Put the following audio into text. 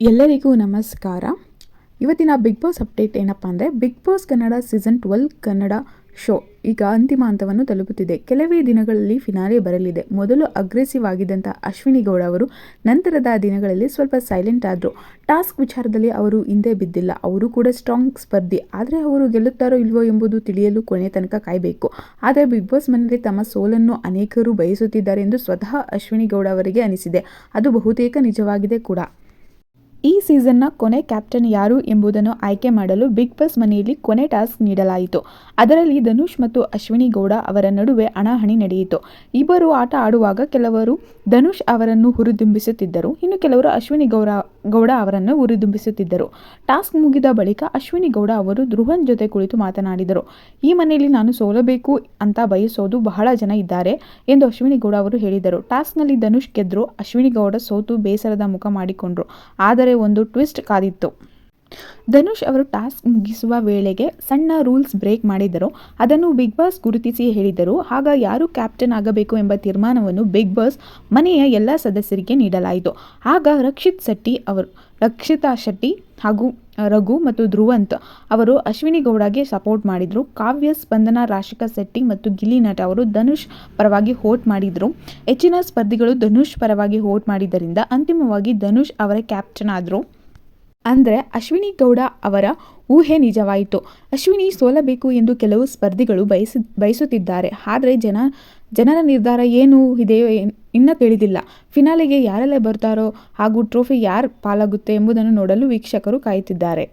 ಎಲ್ಲರಿಗೂ ನಮಸ್ಕಾರ. ಇವತ್ತಿನ ಬಿಗ್ ಬಾಸ್ ಅಪ್ಡೇಟ್ ಏನಪ್ಪ ಅಂದರೆ, Bigg Boss Kannada season 12 Kannada show ಈಗ ಅಂತಿಮ ಹಂತವನ್ನು ತಲುಪುತ್ತಿದೆ. ಕೆಲವೇ ದಿನಗಳಲ್ಲಿ ಫಿನಾಲೆ ಬರಲಿದೆ. ಮೊದಲು ಅಗ್ರೆಸಿವ್ ಆಗಿದ್ದಂಥ ಅಶ್ವಿನಿ ಗೌಡ ಅವರು ನಂತರದ ದಿನಗಳಲ್ಲಿ ಸ್ವಲ್ಪ ಸೈಲೆಂಟ್ ಆದರು. ಟಾಸ್ಕ್ ವಿಚಾರದಲ್ಲಿ ಅವರು ಹಿಂದೆ ಬಿದ್ದಿಲ್ಲ. ಅವರು ಕೂಡ ಸ್ಟ್ರಾಂಗ್ ಸ್ಪರ್ಧಿ. ಆದರೆ ಅವರು ಗೆಲ್ಲುತ್ತಾರೋ ಇಲ್ವೋ ಎಂಬುದು ತಿಳಿಯಲು ಕೊನೆ ತನಕ ಕಾಯಬೇಕು. ಆದರೆ ಬಿಗ್ ಬಾಸ್ ಮನೆಯಲ್ಲಿ ತಮ್ಮ ಸೋಲನ್ನು ಅನೇಕರು ಬಯಸುತ್ತಿದ್ದಾರೆ ಎಂದು ಸ್ವತಃ ಅಶ್ವಿನಿ ಗೌಡ ಅವರಿಗೆ ಅನಿಸಿದೆ. ಅದು ಬಹುತೇಕ ನಿಜವಾಗಿದೆ ಕೂಡ. ಈ ಸೀಸನ್ನ ಕೊನೆ ಕ್ಯಾಪ್ಟನ್ ಯಾರು ಎಂಬುದನ್ನು ಆಯ್ಕೆ ಮಾಡಲು ಬಿಗ್ ಬಾಸ್ ಮನೆಯಲ್ಲಿ ಕೊನೆ ಟಾಸ್ಕ್ ನೀಡಲಾಯಿತು. ಅದರಲ್ಲಿ ಧನುಷ್ ಮತ್ತು ಅಶ್ವಿನಿ ಗೌಡ ಅವರ ನಡುವೆ ಹಣಾಹಣಿ ನಡೆಯಿತು. ಇಬ್ಬರು ಆಟ ಆಡುವಾಗ ಕೆಲವರು ಧನುಷ್ ಅವರನ್ನು ಹುರಿದುಂಬಿಸುತ್ತಿದ್ದರು, ಇನ್ನು ಕೆಲವರು ಅಶ್ವಿನಿ ಗೌಡ ಅವರನ್ನು ಹುರಿದುಂಬಿಸುತ್ತಿದ್ದರು. ಟಾಸ್ಕ್ ಮುಗಿದ ಬಳಿಕ ಅಶ್ವಿನಿ ಗೌಡ ಅವರು ಧ್ರುವನ್ ಜೊತೆ ಕುಳಿತು ಮಾತನಾಡಿದರು. ಈ ಮನೆಯಲ್ಲಿ ನಾನು ಸೋಲಬೇಕು ಅಂತ ಬಯಸೋದು ಬಹಳ ಜನ ಇದ್ದಾರೆ ಎಂದು ಅಶ್ವಿನಿ ಗೌಡ ಅವರು ಹೇಳಿದರು. ಟಾಸ್ಕ್ನಲ್ಲಿ ಧನುಷ್ ಗೆದ್ರು, ಅಶ್ವಿನಿ ಗೌಡ ಸೋತು ಬೇಸರದ ಮುಖ ಮಾಡಿಕೊಂಡ್ರು. ಆದರೆ ಒಂದು ಟ್ವಿಸ್ಟ್ ಕಾದಿತ್ತು. ಧನುಷ್ ಅವರು ಟಾಸ್ಕ್ ಮುಗಿಸುವ ವೇಳೆಗೆ ಸಣ್ಣ ರೂಲ್ಸ್ ಬ್ರೇಕ್ ಮಾಡಿದರು. ಅದನ್ನು ಬಿಗ್ ಬಾಸ್ ಗುರುತಿಸಿ ಹೇಳಿದರು. ಆಗ ಯಾರು ಕ್ಯಾಪ್ಟನ್ ಆಗಬೇಕು ಎಂಬ ತೀರ್ಮಾನವನ್ನು ಬಿಗ್ ಬಾಸ್ ಮನೆಯ ಎಲ್ಲ ಸದಸ್ಯರಿಗೆ ನೀಡಲಾಯಿತು. ಆಗ ರಕ್ಷಿತಾ ಶೆಟ್ಟಿ ಹಾಗೂ ರಘು ಮತ್ತು ಧ್ರುವಂತ್ ಅವರು ಅಶ್ವಿನಿ ಗೌಡಗೆ ಸಪೋರ್ಟ್ ಮಾಡಿದರು. ಕಾವ್ಯ, ಸ್ಪಂದನ, ರಾಶಿಕಾ ಶೆಟ್ಟಿ ಮತ್ತು ಗಿಲ್ಲಿ ನಟ ಅವರು ಧನುಷ್ ಪರವಾಗಿ ವೋಟ್ ಮಾಡಿದರು. ಹೆಚ್ಚಿನ ಸ್ಪರ್ಧಿಗಳು ಧನುಷ್ ಪರವಾಗಿ ವೋಟ್ ಮಾಡಿದ್ದರಿಂದ ಅಂತಿಮವಾಗಿ ಧನುಷ್ ಅವರೇ ಕ್ಯಾಪ್ಟನ್ ಆದರು. ಅಂದರೆ ಅಶ್ವಿನಿ ಗೌಡ ಅವರ ಊಹೆ ನಿಜವಾಯಿತು. ಅಶ್ವಿನಿ ಸೋಲಬೇಕು ಎಂದು ಕೆಲವು ಸ್ಪರ್ಧಿಗಳು ಬಯಸುತ್ತಿದ್ದಾರೆ. ಆದರೆ ಜನರ ನಿರ್ಧಾರ ಏನು ಇದೆಯೋ ಇನ್ನೂ ತಿಳಿದಿಲ್ಲ. ಫಿನಾಲೆಗೆ ಯಾರೆಲ್ಲ ಬರ್ತಾರೋ ಹಾಗೂ ಟ್ರೋಫಿ ಯಾರು ಪಾಲಾಗುತ್ತೆ ಎಂಬುದನ್ನು ನೋಡಲು ವೀಕ್ಷಕರು ಕಾಯುತ್ತಿದ್ದಾರೆ.